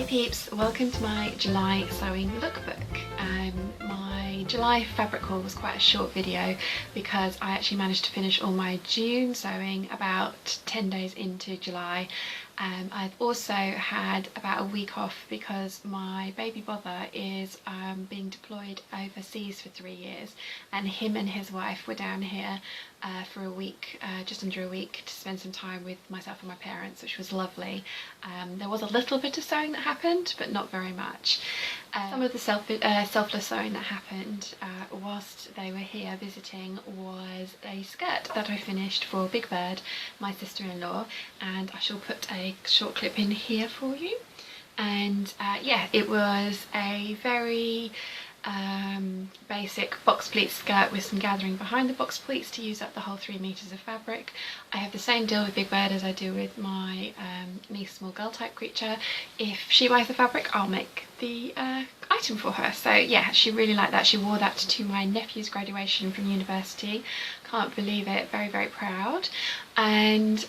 peeps, welcome to my July sewing lookbook. My July fabric haul was quite a short video because I actually managed to finish all my June sewing about 10 days into July. I've also had about a week off because my baby brother is being deployed overseas for 3 years, and him and his wife were down here for a week, just under a week, to spend some time with myself and my parents, which was lovely. There was a little bit of sewing that happened, but not very much. Some of the selfless sewing that happened whilst they were here visiting was a skirt that I finished for Big Bird, my sister-in-law, and I shall put a short clip in here for you. And yeah, it was a very basic box pleat skirt with some gathering behind the box pleats to use up the whole 3 meters of fabric. I have the same deal with Big Bird as I do with my niece small girl type creature. If she buys the fabric, I'll make the item for her. So yeah, she really liked that. She wore that to my nephew's graduation from university. Can't believe it, very, very proud. And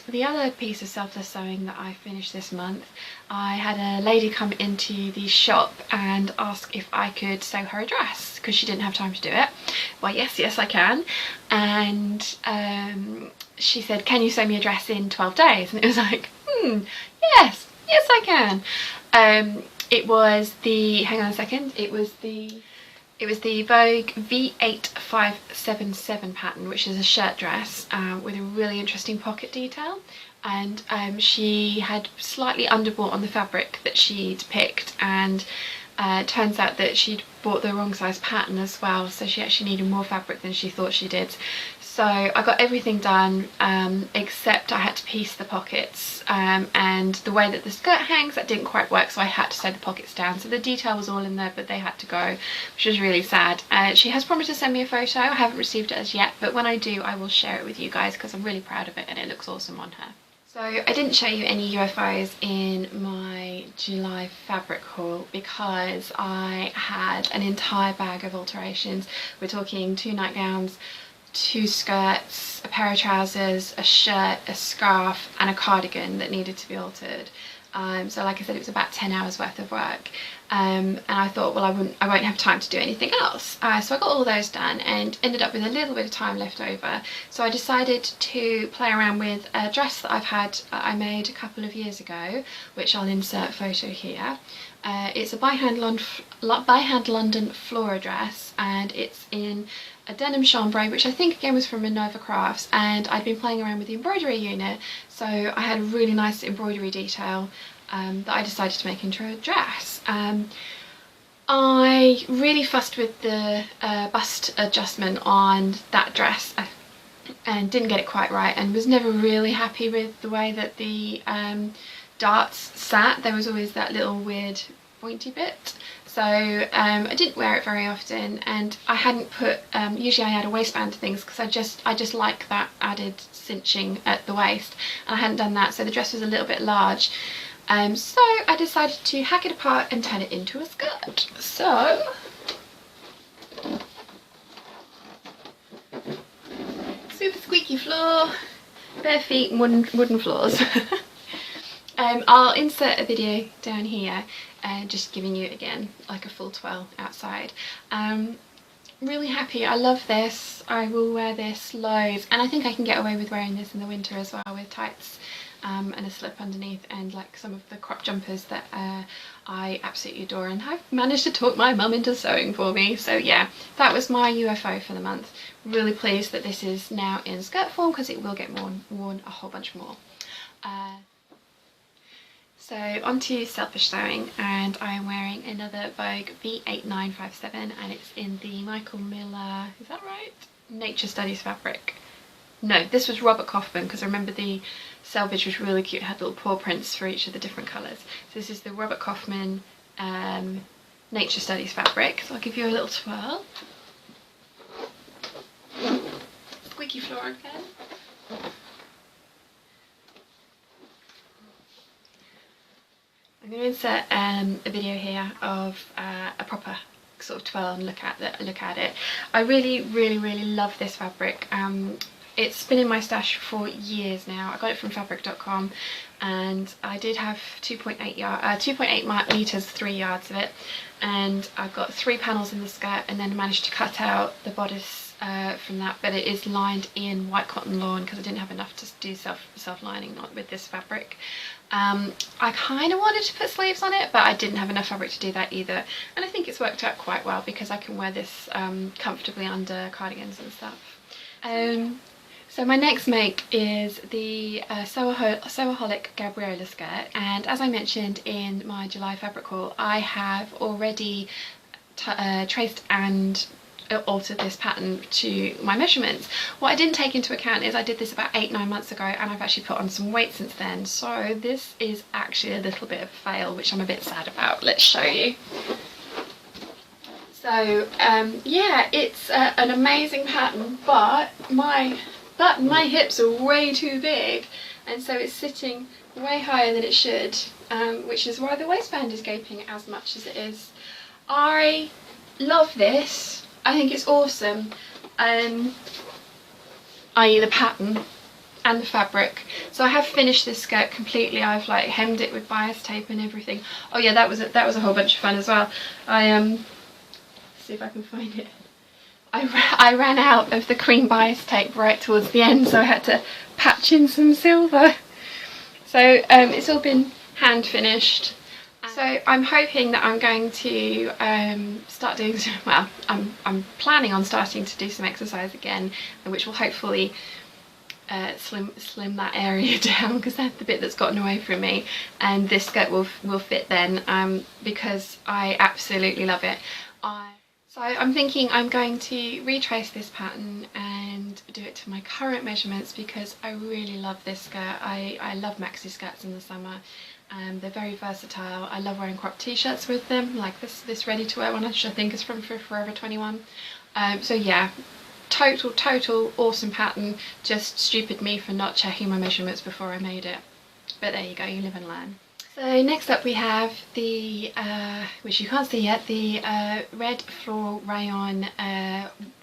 the other piece of selfless sewing that I finished this month, I had a lady come into the shop and ask if I could sew her a dress because she didn't have time to do it. Well, yes I can. And she said, can you sew me a dress in 12 days? And it was like, yes I can. It was the, hang on a second, it was the Vogue V8577 pattern, which is a shirt dress with a really interesting pocket detail. And she had slightly underbought on the fabric that she'd picked, and turns out that she'd bought the wrong size pattern as well, so she actually needed more fabric than she thought she did. So I got everything done except I had to piece the pockets, and the way that the skirt hangs, that didn't quite work, so I had to sew the pockets down. So the detail was all in there, but they had to go, which was really sad. She has promised to send me a photo. I haven't received it as yet, but when I do, I will share it with you guys because I'm really proud of it and it looks awesome on her. So I didn't show you any UFOs in my July fabric haul because I had an entire bag of alterations. We're talking 2 nightgowns, 2 skirts, a pair of trousers, a shirt, a scarf and a cardigan that needed to be altered. So like I said, it was about 10 hours worth of work, and I thought, well, I won't have time to do anything else. So I got all those done and ended up with a little bit of time left over. So I decided to play around with a dress that I made a couple of years ago, which I'll insert a photo here. It's a by hand London Flora dress, and it's in a denim chambray, which I think again was from Minerva Crafts, and I'd been playing around with the embroidery unit, so I had a really nice embroidery detail that I decided to make into a dress. I really fussed with the bust adjustment on that dress and didn't get it quite right, and was never really happy with the way that the darts sat. There was always that little weird pointy bit. So I didn't wear it very often, and I hadn't put, usually I add a waistband to things because I just like that added cinching at the waist, and I hadn't done that, so the dress was a little bit large. So I decided to hack it apart and turn it into a skirt. So super squeaky floor, bare feet and wooden floors. I'll insert a video down here, just giving you again like a full twirl outside. Really happy. I love this. I will wear this loads, and I think I can get away with wearing this in the winter as well, with tights and a slip underneath, and like some of the crop jumpers that I absolutely adore, and I've managed to talk my mum into sewing for me. So yeah, that was my UFO for the month. Really pleased that this is now in skirt form because it will get worn a whole bunch more. So onto selfish sewing, and I am wearing another Vogue V8957, and it's in the Michael Miller, is that right? Nature Studies fabric. No, this was Robert Kaufman, because I remember the selvage was really cute, it had little paw prints for each of the different colours. So this is the Robert Kaufman Nature Studies fabric, so I'll give you a little twirl. Squeaky floor again. I'm going to insert a video here of a proper sort of twirl and look at it. I really love this fabric. It's been in my stash for years now. I got it from fabric.com, and I did have 2.8 meters, 3 yards of it, and I've got 3 panels in the skirt, and then managed to cut out the bodice from that, but it is lined in white cotton lawn because I didn't have enough to do self-lining with this fabric. I kind of wanted to put sleeves on it, but I didn't have enough fabric to do that either, and I think it's worked out quite well because I can wear this comfortably under cardigans and stuff. So my next make is the Sewaholic Gabriela Skirt, and as I mentioned in my July fabric haul, I have already traced and altered this pattern to my measurements. What I didn't take into account is I did this about 8-9 months ago, and I've actually put on some weight since then, so this is actually a little bit of a fail, which I'm a bit sad about. Let's show you. So yeah, it's an amazing pattern, but my hips are way too big, and so it's sitting way higher than it should, which is why the waistband is gaping as much as it is. I love this. I think it's awesome, i.e. the pattern and the fabric. So I have finished this skirt completely. I've like hemmed it with bias tape and everything. Oh yeah, that was a whole bunch of fun as well. Let's see if I can find it. I ran out of the cream bias tape right towards the end, so I had to patch in some silver. So it's all been hand finished. So I'm hoping that I'm going to start doing some, well, I'm planning on starting to do some exercise again, which will hopefully slim that area down, because that's the bit that's gotten away from me, and this skirt will fit then, because I absolutely love it. So I'm thinking I'm going to retrace this pattern and do it to my current measurements, because I really love this skirt. I love maxi skirts in the summer. They're very versatile. I love wearing crop t-shirts with them, like this ready to wear one, which I think is from Forever 21. So yeah, total awesome pattern. Just stupid me for not checking my measurements before I made it. But there you go, you live and learn. So next up we have the, which you can't see yet, the red floral rayon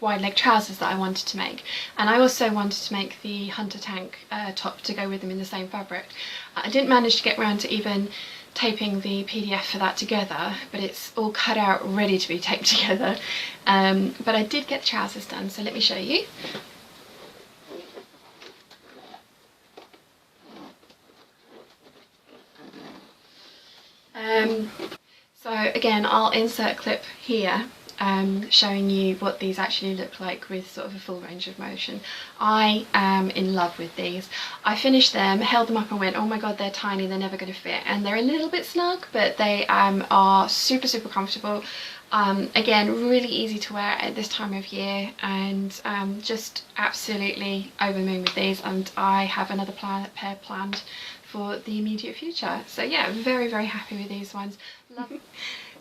wide leg trousers that I wanted to make. And I also wanted to make the hunter tank top to go with them in the same fabric. I didn't manage to get around to even taping the PDF for that together, but it's all cut out ready to be taped together. But I did get the trousers done, so let me show you. So again, I'll insert a clip here showing you what these actually look like with sort of a full range of motion. I am in love with these. I finished them, held them up and went, oh my god, they're tiny, they're never going to fit, and they're a little bit snug, but they are super comfortable. Again, really easy to wear at this time of year, and just absolutely over the moon with these, and I have another pair planned for the immediate future. So yeah, very happy with these ones.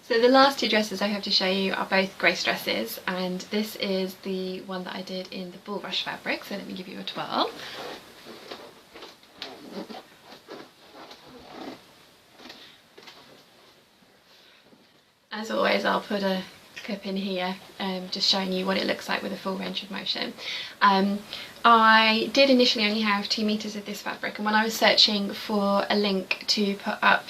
So the last two dresses I have to show you are both grace dresses, and this is the one that I did in the bulrush fabric, so let me give you a twirl. As always, I'll put a clip in here just showing you what it looks like with a full range of motion. I did initially only have 2 meters of this fabric, and when I was searching for a link to put up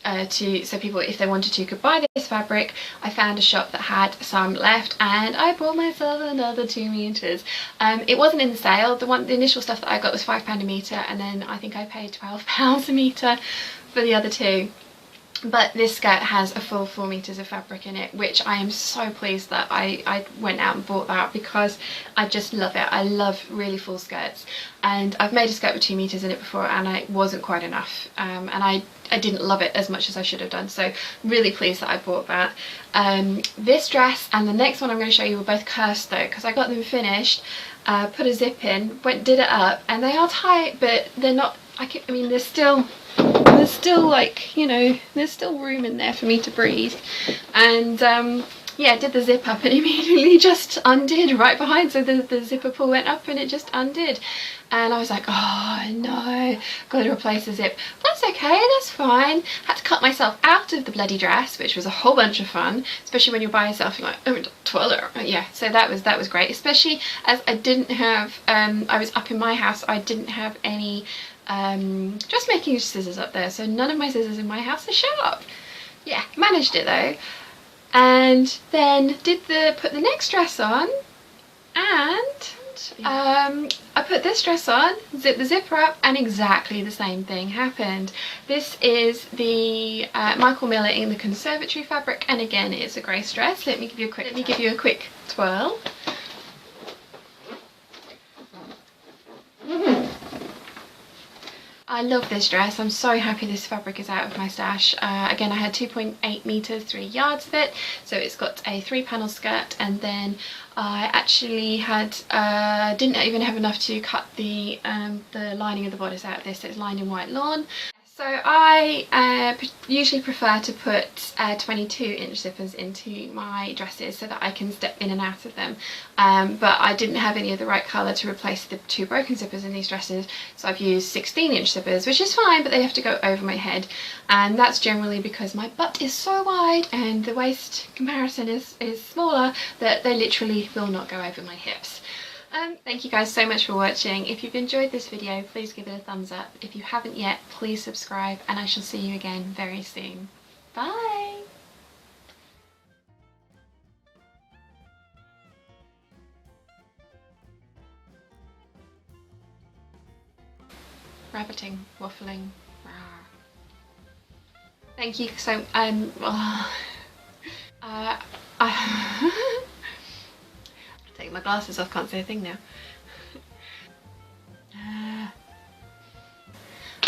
so people, if they wanted to, could buy this fabric, I found a shop that had some left, and I bought myself another 2 meters. It wasn't in the sale. The initial stuff that I got was £5 a meter, and then I think I paid £12 a meter for the other 2. But this skirt has a full 4 meters of fabric in it, which I am so pleased that I went out and bought that, because I just love it. I love really full skirts, and I've made a skirt with 2 meters in it before, and it wasn't quite enough, and I didn't love it as much as I should have done, so really pleased that I bought that. This dress and the next one I'm going to show you were both cursed though, because I got them finished, put a zip in, did it up, and they are tight, but they're not, I mean, there's still like, you know, there's still room in there for me to breathe, and yeah, did the zip up and immediately just undid right behind, so the zipper pull went up and it just undid, and I was like, oh no, gotta replace the zip. That's okay, that's fine. Had to cut myself out of the bloody dress, which was a whole bunch of fun, especially when you're by yourself. You're like, oh, twirler. Yeah, so that was great, especially as I didn't have I was up in my house, I didn't have any dressmaking scissors up there, so none of my scissors in my house are sharp. Yeah, managed it though. And then put the next dress on, and I put this dress on, zipped the zipper up, and exactly the same thing happened. This is the Michael Miller in the conservatory fabric, and again it's a grey dress. Let me give you a quick twirl. I love this dress. I'm so happy this fabric is out of my stash. Again, I had 2.8 meters, 3 yards of it, so it's got a 3-panel skirt, and then I actually had didn't even have enough to cut the lining of the bodice out of this. So it's lined in white lawn. So I usually prefer to put 22-inch zippers into my dresses so that I can step in and out of them, but I didn't have any of the right colour to replace the 2 broken zippers in these dresses, so I've used 16-inch zippers, which is fine, but they have to go over my head, and that's generally because my butt is so wide and the waist comparison is smaller that they literally will not go over my hips. Thank you guys so much for watching. If you've enjoyed this video, please give it a thumbs up. If you haven't yet, please subscribe, and I shall see you again very soon. Bye! Rabbiting, waffling. Thank you so take my glasses off, can't say a thing now.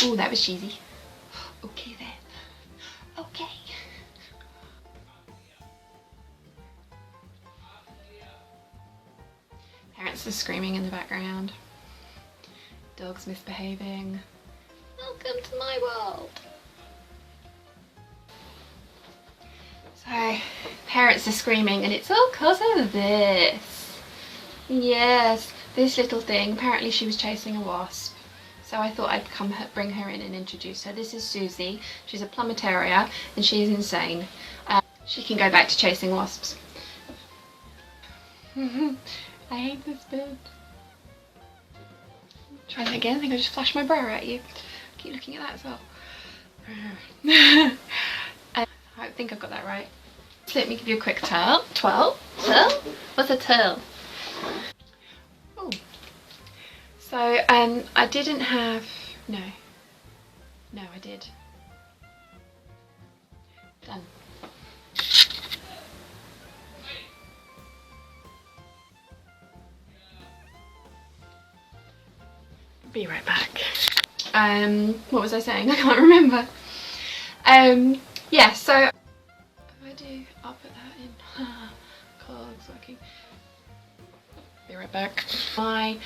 Oh, that was cheesy. Okay then. Okay. Parents are screaming in the background. Dogs misbehaving. Welcome to my world. So, parents are screaming, and it's all because of this. Yes, this little thing. Apparently she was chasing a wasp. So I thought I'd bring her in and introduce her. This is Susie. She's a plumber terrier, and she's insane. She can go back to chasing wasps. I hate this bit. Try that again. I think I just flashed my bra at you. Keep looking at that as well. I think I've got that right. So let me give you a quick twirl. Twirl? What's a twirl? Oh. So I didn't have, no I did. Done. Be right back. What was I saying? I can't remember. Yeah, so if I do, I'll put that in. Cogs working. Be right back. My